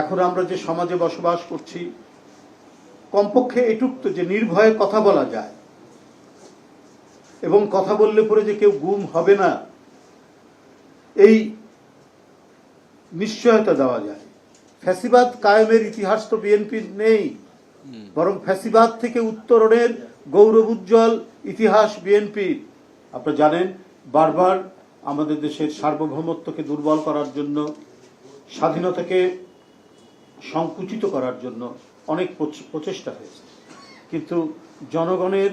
এখন আমরা যে সমাজে বসবাস করছি, কমপক্ষে এটুক তো যে নির্ভয়ে কথা বলা যায়, এবং কথা বললে পরে যে কেউ গুম হবে না এই নিশ্চয়তা দেওয়া যায়। ফ্যাসিবাদ কায়েমের ইতিহাস তো বিএনপির নেই, বরং ফ্যাসিবাদ থেকে উত্তরণের গৌরবোজ্জ্বল ইতিহাস বিএনপির। আপনারা জানেন, বারবার আমাদের দেশের সার্বভৌমত্বকে দুর্বল করার জন্য, স্বাধীনতাকে সংকুচিত করার জন্য অনেক প্রচেষ্টা হয়েছে, কিন্তু জনগণের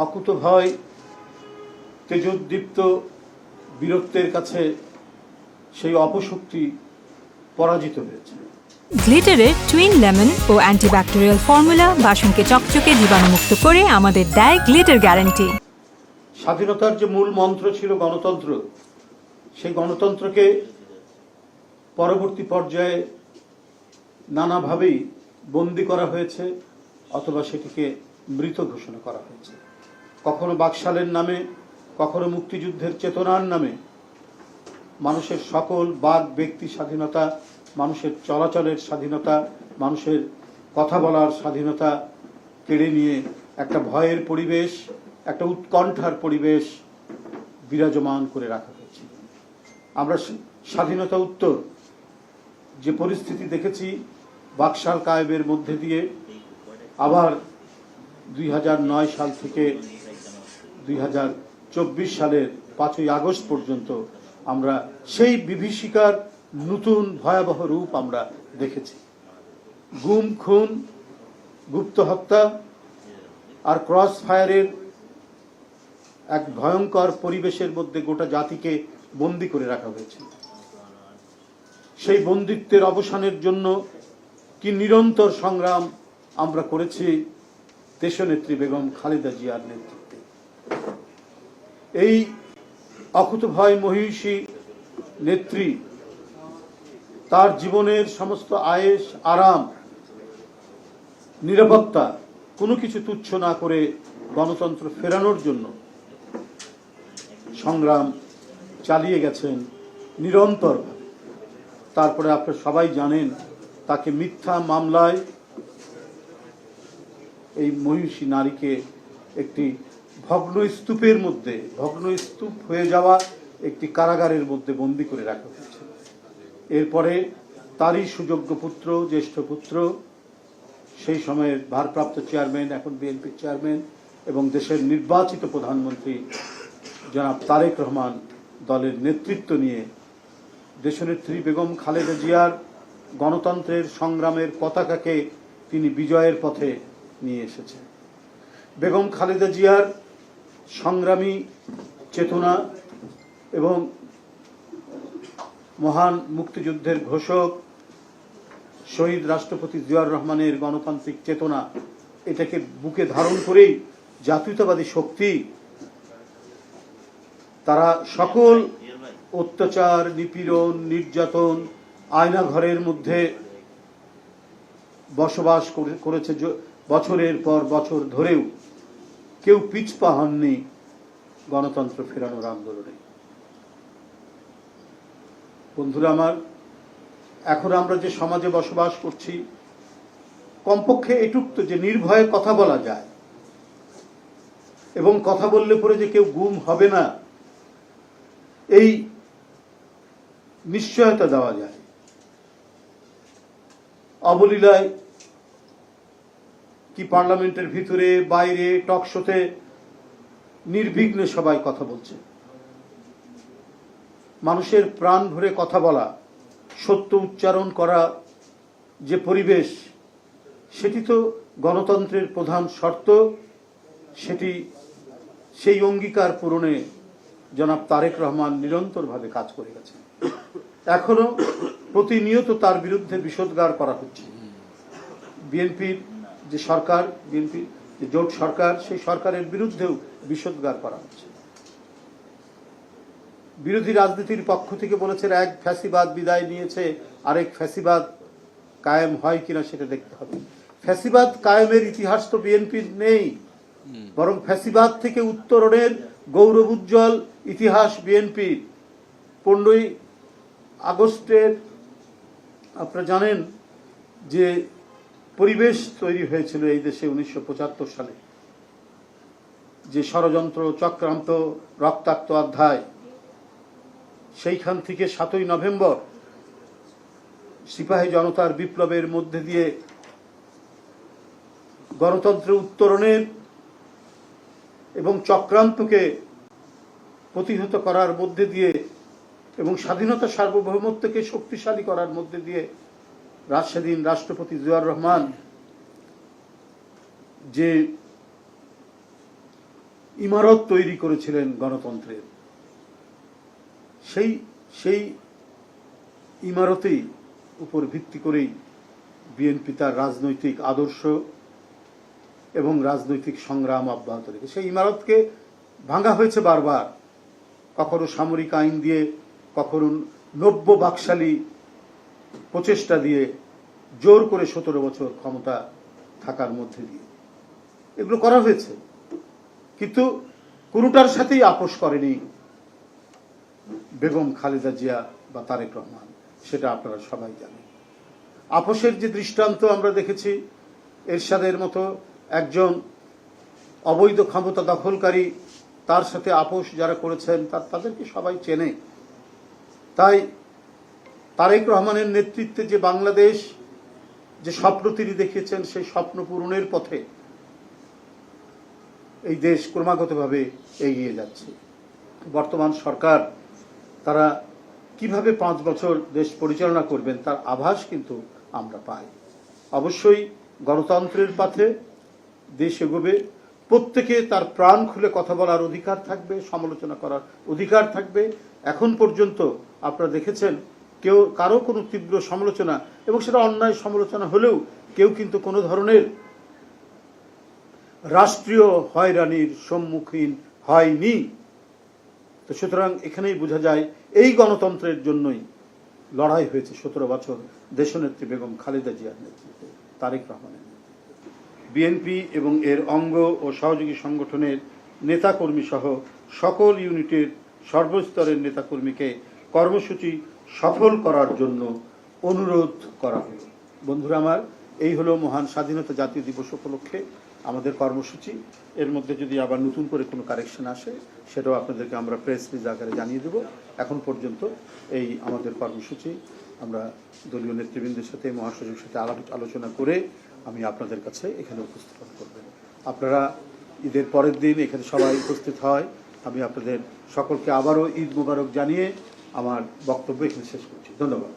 অকুতভয় তেজোদ্দীপ্ত বীরত্বের কাছে সেই অপশক্তি পরাজিত হয়েছে। গ্লিটারের টুইন লেমন ও অ্যান্টিব্যাকটেরিয়াল ফর্মুলা বাসনকে চকচকে জীবাণুমুক্ত করে আমাদের দেয় গ্লিটার গ্যারান্টি। স্বাধীনতার যে মূল মন্ত্র ছিল গণতন্ত্র, সেই গণতন্ত্রকে পরবর্তী পর্যায়ে নানাভাবেই বন্দী করা হয়েছে, অথবা সেটিকে মৃত ঘোষণা করা হয়েছে। কখনো বাকশালের নামে, কখনো মুক্তিযুদ্ধের চেতনার নামে মানুষের সকল বাক ব্যক্তি স্বাধীনতা, মানুষের চলাচলের স্বাধীনতা, মানুষের কথা বলার স্বাধীনতা কেড়ে নিয়ে একটা ভয়ের পরিবেশ, একটা উৎকণ্ঠার পরিবেশ বিরাজমান করে রাখা হয়েছে। আমরা স্বাধীনতা উত্তর যে পরিস্থিতি দেখেছি বাকশাল কায়েমের মধ্যে দিয়ে, আবার 2009 সাল থেকে 2024 সালের 5ই আগস্ট পর্যন্ত আমরা সেই বিভীষিকার নতুন ভয়াবহ রূপ আমরা দেখেছি। গুম, খুন, গুপ্ত হত্যা আর ক্রস ফায়ারের এক ভয়ঙ্কর পরিবেশের মধ্যে গোটা জাতিকে বন্দী করে রাখা হয়েছে। সেই বন্দিত্বের অবসানের জন্য কি নিরন্তর সংগ্রাম আমরা করেছি দেশনেত্রী বেগম খালেদা জিয়ার নেতৃত্বে। এই অকুতভয় মহিষী নেত্রী তার জীবনের সমস্ত আয়েশ, আরাম, নিরাপত্তা কোনো কিছু তুচ্ছ না করে গণতন্ত্র ফেরানোর জন্য সংগ্রাম চালিয়ে গেছেন নিরন্তরভাবে। তারপরে আপনারা সবাই জানেন, তাকে মিথ্যা মামলায় এই মহিষী নারীকে একটি ভগ্ন স্তূপের মধ্যে, ভগ্ন স্তূপ হয়ে যাওয়া একটি কারাগারের মধ্যে বন্দী করে রাখা হয়েছে। এরপরে তারই সুযোগ্য পুত্র, জ্যেষ্ঠ পুত্র, সেই সময়ের ভারপ্রাপ্ত চেয়ারম্যান, এখন বিএনপির চেয়ারম্যান এবং দেশের নির্বাচিত প্রধানমন্ত্রী জনাব তারেক রহমান দলের নেতৃত্ব নিয়ে দেশনেত্রী বেগম খালেদা জিয়ার গণতন্ত্রের সংগ্রামের পতাকাকে তিনি বিজয়ের পথে নিয়ে এসেছেন। বেগম খালেদা জিয়ার সংগ্রামী চেতনা এবং মহান মুক্তিযুদ্ধের ঘোষক শহীদ রাষ্ট্রপতি জিয়াউর রহমানের গণতান্ত্রিক চেতনা, এটাকে বুকে ধারণ করেই জাতীয়তাবাদী শক্তি তারা সকল অত্যাচার, নিপীড়ন, নির্যাতন, আয়নাঘরের মধ্যে বসবাস করেছে বছরের পর বছর ধরেও কেউ পিছপা হননি গণতন্ত্র ফেরানোর আন্দোলনে। বন্ধুরা আমার, এখন আমরা যে সমাজে বসবাস করছি, কমপক্ষে এটুক তো যে নির্ভয়ে কথা বলা যায়, এবং কথা বললে পরে যে কেউ গুম হবে না এই নিশ্চয়তা দেওয়া যায়। অবলীলায় কি পার্লামেন্টের ভিতরে বাইরে টকশোতে নির্বিঘ্নে সবাই কথা বলছে। মানুষের প্রাণ ভরে কথা বলা, সত্য উচ্চারণ করা যে পরিবেশ, সেটি তো গণতন্ত্রের প্রধান শর্ত। সেই অঙ্গীকার পূরণে জনাব তারেক রহমান নিরন্তরভাবে কাজ করে গেছেন। এখনো প্রতিনিয়ত তার বিরুদ্ধে বিষোদ্গার করা হচ্ছে। বিএনপির যে সরকার, বিএনপি যে জোট সরকার, সেই সরকারের বিরুদ্ধেও বিষোদ্গার করা হচ্ছে। বিরোধী রাজনীতির পক্ষ থেকে বলেছেন এক ফ্যাসিবাদ বিদায় নিয়েছে, আরেক ফ্যাসিবাদ কায়েম হয় কিনা সেটা দেখতে হবে। ফ্যাসিবাদ কায়েমের ইতিহাস তো বিএনপির নেই, বরং ফ্যাসিবাদ থেকে উত্তরণের গৌরবোজ্জ্বল ইতিহাস বিএনপির। 15ই আগস্টের আপনারা জানেন যে পরিবেশ তৈরি হয়েছিল এই দেশে 1975 সালে, যে ষড়যন্ত্র, চক্রান্ত, রক্তাক্ত অধ্যায়, সেইখান থেকে 7ই নভেম্বর সিপাহী জনতার বিপ্লবের মধ্যে দিয়ে গণতন্ত্রের উত্তরণের এবং চক্রান্তকে প্রতিহত করার মধ্যে দিয়ে এবং স্বাধীনতা সার্বভৌমত্বকে শক্তিশালী করার মধ্যে দিয়ে রাষ্ট্রস্বাধীন রাষ্ট্রপতি জিয়াউর রহমান যে ইমারত তৈরি করেছিলেন গণতন্ত্রের, সেই ইমারতেই উপর ভিত্তি করেই বিএনপি তার রাজনৈতিক আদর্শ এবং রাজনৈতিক সংগ্রাম অব্যাহত রেখে সেই ইমারতকে ভাঙা হয়েছে বারবার, কখনো সামরিক আইন দিয়ে, কখনো নব্য বাকশালী প্রচেষ্টা দিয়ে, জোর করে 17 বছর ক্ষমতা থাকার মধ্যে দিয়ে এগুলো করা হয়েছে। কিন্তু কোনোটার সাথেই আপোষ করেনি বেগম খালেদা জিয়া বা তারেক রহমান, সেটা আপনারা সবাই জানেন। আপোষের যে দৃষ্টান্ত আমরা দেখেছি, এরশাদের মতো একজন অবৈধ ক্ষমতা দখলকারী, তার সাথে আপোষ যারা করেছেন তাদেরকে সবাই চেনে। তাই তারেক রহমানের নেতৃত্বে যে বাংলাদেশ, যে স্বপ্ন তিনি দেখিয়েছেন, সেই স্বপ্ন পূরণের পথে এই দেশ ক্রমাগতভাবে এগিয়ে যাচ্ছে। বর্তমান সরকার তারা কিভাবে 5 বছর দেশ পরিচালনা করবেন তার আভাস কিন্তু আমরা পাই। অবশ্যই গণতন্ত্রের পথে দেশ এগোবে, প্রত্যেকে তার প্রাণ খুলে কথা বলার অধিকার থাকবে, সমালোচনা করার অধিকার থাকবে। এখন পর্যন্ত আপনারা দেখেছেন কারো কোনো তীব্র সমালোচনা, এবং সেটা অন্যায় সমালোচনা হলেও কেউ কিন্তু কোনো ধরনের রাষ্ট্রীয় হয়রানির সম্মুখীন হয়নি। তো সুতরাং এখানেই বোঝা যায় এই গণতন্ত্রের জন্যই লড়াই হয়েছে 17 বছর দেশনেত্রী বেগম খালেদা জিয়ার নেতৃত্বে, তারেক রহমানের নেতৃত্বে। বিএনপি এবং এর অঙ্গ ও সহযোগী সংগঠনের নেতাকর্মী সহ সকল ইউনিটের সর্বস্তরের নেতাকর্মীকে কর্মসূচি সফল করার জন্য অনুরোধ করা হলো। বন্ধুরা আমার, এই হলো মহান স্বাধীনতা জাতীয় দিবস উপলক্ষে আমাদের কর্মসূচি। এর মধ্যে যদি আবার নতুন করে কোনো কারেকশন আসে সেটাও আপনাদেরকে আমরা প্রেস রিলিজ আকারে জানিয়ে দেব। এখন পর্যন্ত এই আমাদের কর্মসূচি আমরা দলীয় নেতৃবৃন্দের সাথে, মহাসচিবের সাথে আলোচনা করে আমি আপনাদের কাছে এখানে উপস্থাপন করবেন। আপনারা ঈদের পরের দিন এখানে সবাই উপস্থিত হয়। আমি আপনাদের সকলকে আবারও ঈদ মোবারক জানিয়ে আমার বক্তব্য এখানে শেষ করছি। ধন্যবাদ।